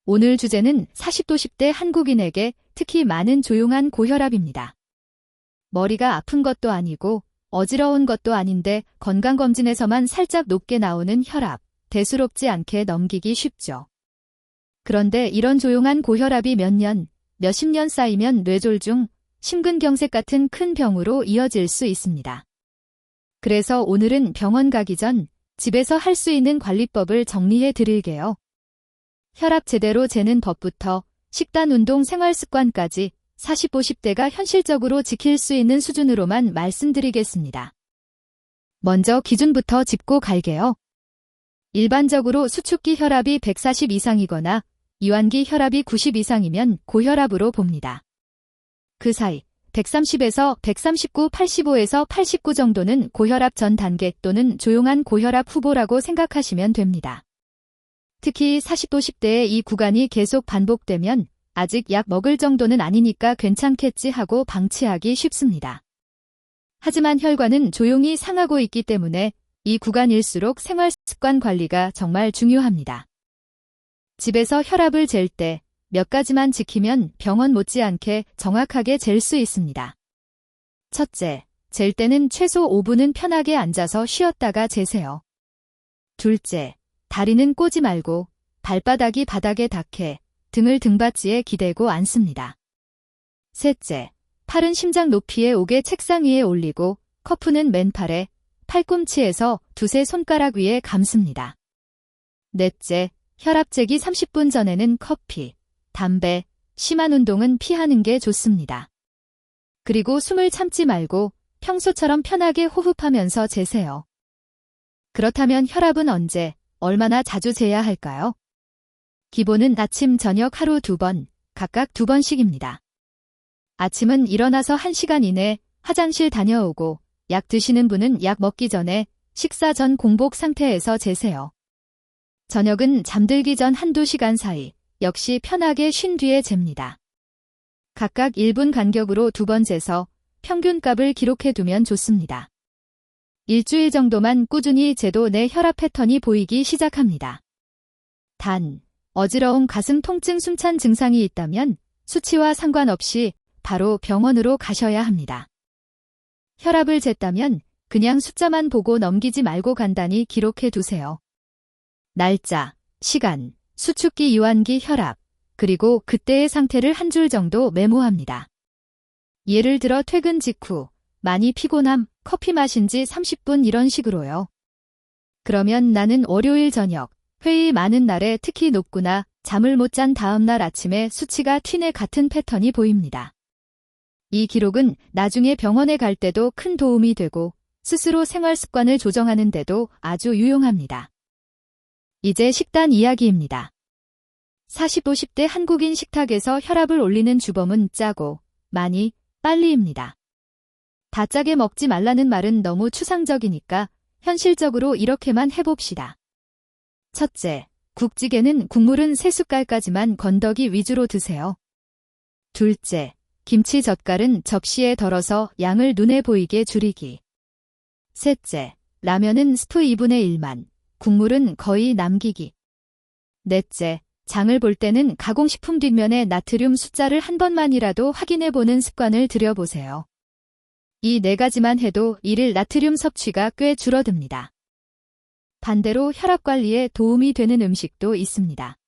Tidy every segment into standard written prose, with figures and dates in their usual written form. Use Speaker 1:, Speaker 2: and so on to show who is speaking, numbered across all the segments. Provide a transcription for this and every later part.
Speaker 1: 오늘 주제는 40도 10대 한국인에게 특히 많은 조용한 고혈압입니다. 머리가 아픈 것도 아니고 어지러운 것도 아닌데 건강검진에서만 살짝 높게 나오는 혈압, 대수롭지 않게 넘기기 쉽죠. 그런데 이런 조용한 고혈압이 몇십 년 쌓이면 뇌졸중, 심근경색 같은 큰 병으로 이어질 수 있습니다. 그래서 오늘은 병원 가기 전 집에서 할 수 있는 관리법을 정리해 드릴게요. 혈압 제대로 재는 법부터 식단, 운동, 생활 습관까지 40, 50대가 현실적으로 지킬 수 있는 수준으로만 말씀드리겠습니다. 먼저 기준부터 짚고 갈게요. 일반적으로 수축기 혈압이 140 이상이거나 이완기 혈압이 90 이상이면 고혈압으로 봅니다. 그 사이 130에서 139, 85에서 89 정도는 고혈압 전 단계 또는 조용한 고혈압 후보라고 생각하시면 됩니다. 특히 40도 10대의 이 구간이 계속 반복되면 아직 약 먹을 정도는 아니니까 괜찮겠지 하고 방치하기 쉽습니다. 하지만 혈관은 조용히 상하고 있기 때문에 이 구간일수록 생활 습관 관리가 정말 중요합니다. 집에서 혈압을 잴 때 몇 가지만 지키면 병원 못지않게 정확하게 잴 수 있습니다. 첫째, 잴 때는 최소 5분은 편하게 앉아서 쉬었다가 재세요. 둘째, 다리는 꼬지 말고 발바닥이 바닥에 닿게 등을 등받이에 기대고 앉습니다. 셋째, 팔은 심장 높이에 오게 책상 위에 올리고 커프는 맨팔에 팔꿈치에서 두세 손가락 위에 감습니다. 넷째, 혈압 재기 30분 전에는 커피, 담배, 심한 운동은 피하는 게 좋습니다. 그리고 숨을 참지 말고 평소처럼 편하게 호흡하면서 재세요. 그렇다면 혈압은 언제, 얼마나 자주 재야 할까요? 기본은 아침, 저녁 하루 2번, 각각 2번씩입니다. 아침은 일어나서 1시간 이내 화장실 다녀오고 약 드시는 분은 약 먹기 전에 식사 전 공복 상태에서 재세요. 저녁은 잠들기 전 1~2시간 사이 역시 편하게 쉰 뒤에 잽니다. 각각 1분 간격으로 2번 재서 평균값을 기록해두면 좋습니다. 일주일 정도만 꾸준히 재도 내 혈압 패턴이 보이기 시작합니다. 단, 어지러움, 가슴 통증, 숨찬 증상이 있다면 수치와 상관없이 바로 병원으로 가셔야 합니다. 혈압을 쟀다면 그냥 숫자만 보고 넘기지 말고 간단히 기록해 두세요. 날짜, 시간, 수축기, 이완기 혈압, 그리고 그때의 상태를 한 줄 정도 메모합니다. 예를 들어 퇴근 직후, 많이 피곤함, 커피 마신 지 30분 이런 식으로요. 그러면 나는 월요일 저녁, 회의 많은 날에 특히 높구나, 잠을 못 잔 다음 날 아침에 수치가 튀네 같은 패턴이 보입니다. 이 기록은 나중에 병원에 갈 때도 큰 도움이 되고 스스로 생활 습관을 조정하는 데도 아주 유용합니다. 이제 식단 이야기입니다. 40, 50대 한국인 식탁에서 혈압을 올리는 주범은 짜고, 많이, 빨리입니다. 다 짜게 먹지 말라는 말은 너무 추상적이니까 현실적으로 이렇게만 해봅시다. 첫째, 국찌개는 국물은 3숟갈까지만 건더기 위주로 드세요. 둘째, 김치 젓갈은 접시에 덜어서 양을 눈에 보이게 줄이기. 셋째, 라면은 스프 2분의 1만, 국물은 거의 남기기. 넷째, 장을 볼 때는 가공식품 뒷면에 나트륨 숫자를 한 번만이라도 확인해보는 습관을 들여보세요. 이 4가지만 해도 일일 나트륨 섭취가 꽤 줄어듭니다. 반대로 혈압 관리에 도움이 되는 음식도 있습니다.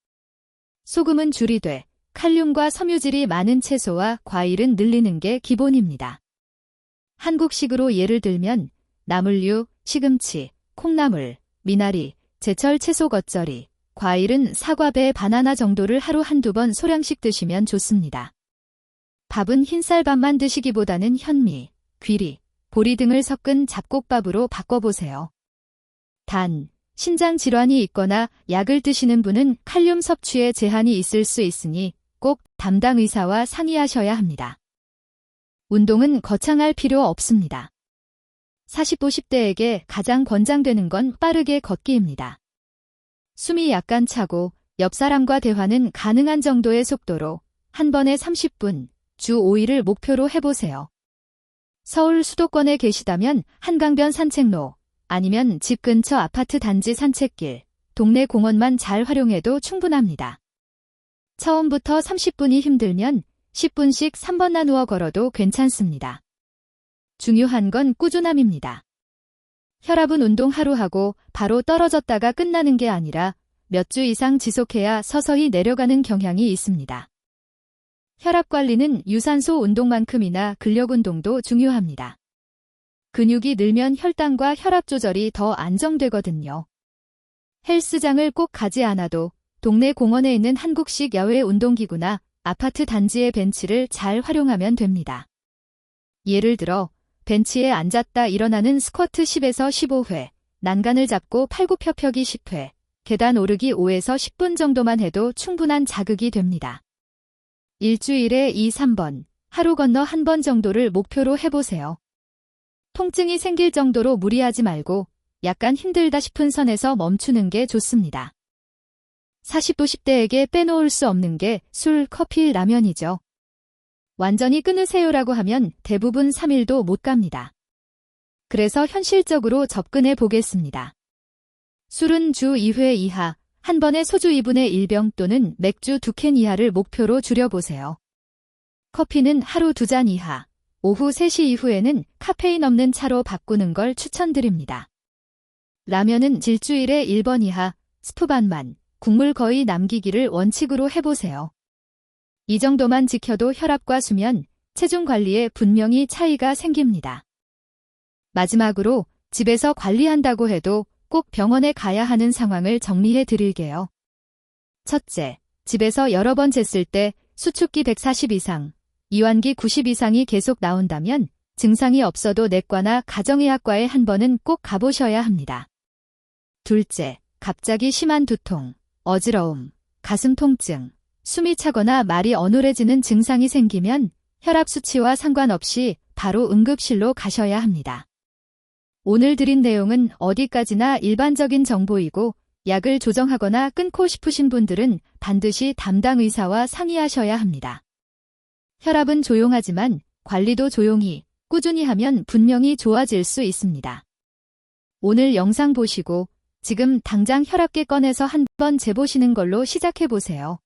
Speaker 1: 소금은 줄이되 칼륨과 섬유질이 많은 채소와 과일은 늘리는 게 기본입니다. 한국식으로 예를 들면 나물류, 시금치, 콩나물, 미나리, 제철 채소 겉절이, 과일은 사과, 배, 바나나 정도를 하루 1~2번 소량씩 드시면 좋습니다. 밥은 흰쌀밥만 드시기보다는 현미, 귀리, 보리 등을 섞은 잡곡밥으로 바꿔보세요. 단, 신장 질환이 있거나 약을 드시는 분은 칼륨 섭취에 제한이 있을 수 있으니 꼭 담당 의사와 상의하셔야 합니다. 운동은 거창할 필요 없습니다. 40, 50대에게 가장 권장되는 건 빠르게 걷기입니다. 숨이 약간 차고 옆 사람과 대화는 가능한 정도의 속도로 한 번에 30분, 주 5일을 목표로 해보세요. 서울 수도권에 계시다면 한강변 산책로, 아니면 집 근처 아파트 단지 산책길, 동네 공원만 잘 활용해도 충분합니다. 처음부터 30분이 힘들면 10분씩 3번 나누어 걸어도 괜찮습니다. 중요한 건 꾸준함입니다. 혈압은 운동 하루 하고 바로 떨어졌다가 끝나는 게 아니라 몇 주 이상 지속해야 서서히 내려가는 경향이 있습니다. 혈압 관리는 유산소 운동만큼이나 근력 운동도 중요합니다. 근육이 늘면 혈당과 혈압 조절이 더 안정되거든요. 헬스장을 꼭 가지 않아도 동네 공원에 있는 한국식 야외 운동기구나 아파트 단지의 벤치를 잘 활용하면 됩니다. 예를 들어 벤치에 앉았다 일어나는 스쿼트 10에서 15회, 난간을 잡고 팔굽혀펴기 10회, 계단 오르기 5에서 10분 정도만 해도 충분한 자극이 됩니다. 일주일에 2, 3번, 하루 건너 1번 정도를 목표로 해보세요. 통증이 생길 정도로 무리하지 말고 약간 힘들다 싶은 선에서 멈추는 게 좋습니다. 40, 50대에게 빼놓을 수 없는 게 술, 커피, 라면이죠. 완전히 끊으세요라고 하면 대부분 3일도 못 갑니다. 그래서 현실적으로 접근해 보겠습니다. 술은 주 2회 이하, 한 번에 소주 2분의 1병 또는 맥주 2캔 이하를 목표로 줄여보세요. 커피는 하루 2잔 이하, 오후 3시 이후에는 카페인 없는 차로 바꾸는 걸 추천드립니다. 라면은 일주일에 1번 이하, 스프 반만, 국물 거의 남기기를 원칙으로 해보세요. 이 정도만 지켜도 혈압과 수면, 체중 관리에 분명히 차이가 생깁니다. 마지막으로 집에서 관리한다고 해도 꼭 병원에 가야 하는 상황을 정리해 드릴게요. 첫째, 집에서 여러 번 쟀을 때 수축기 140 이상, 이완기 90 이상이 계속 나온다면 증상이 없어도 내과나 가정의학과에 한 번은 꼭 가보셔야 합니다. 둘째, 갑자기 심한 두통, 어지러움, 가슴 통증, 숨이 차거나 말이 어눌해지는 증상이 생기면 혈압 수치와 상관없이 바로 응급실로 가셔야 합니다. 오늘 드린 내용은 어디까지나 일반적인 정보이고 약을 조정하거나 끊고 싶으신 분들은 반드시 담당 의사와 상의하셔야 합니다. 혈압은 조용하지만 관리도 조용히, 꾸준히 하면 분명히 좋아질 수 있습니다. 오늘 영상 보시고 지금 당장 혈압계 꺼내서 한번 재보시는 걸로 시작해보세요.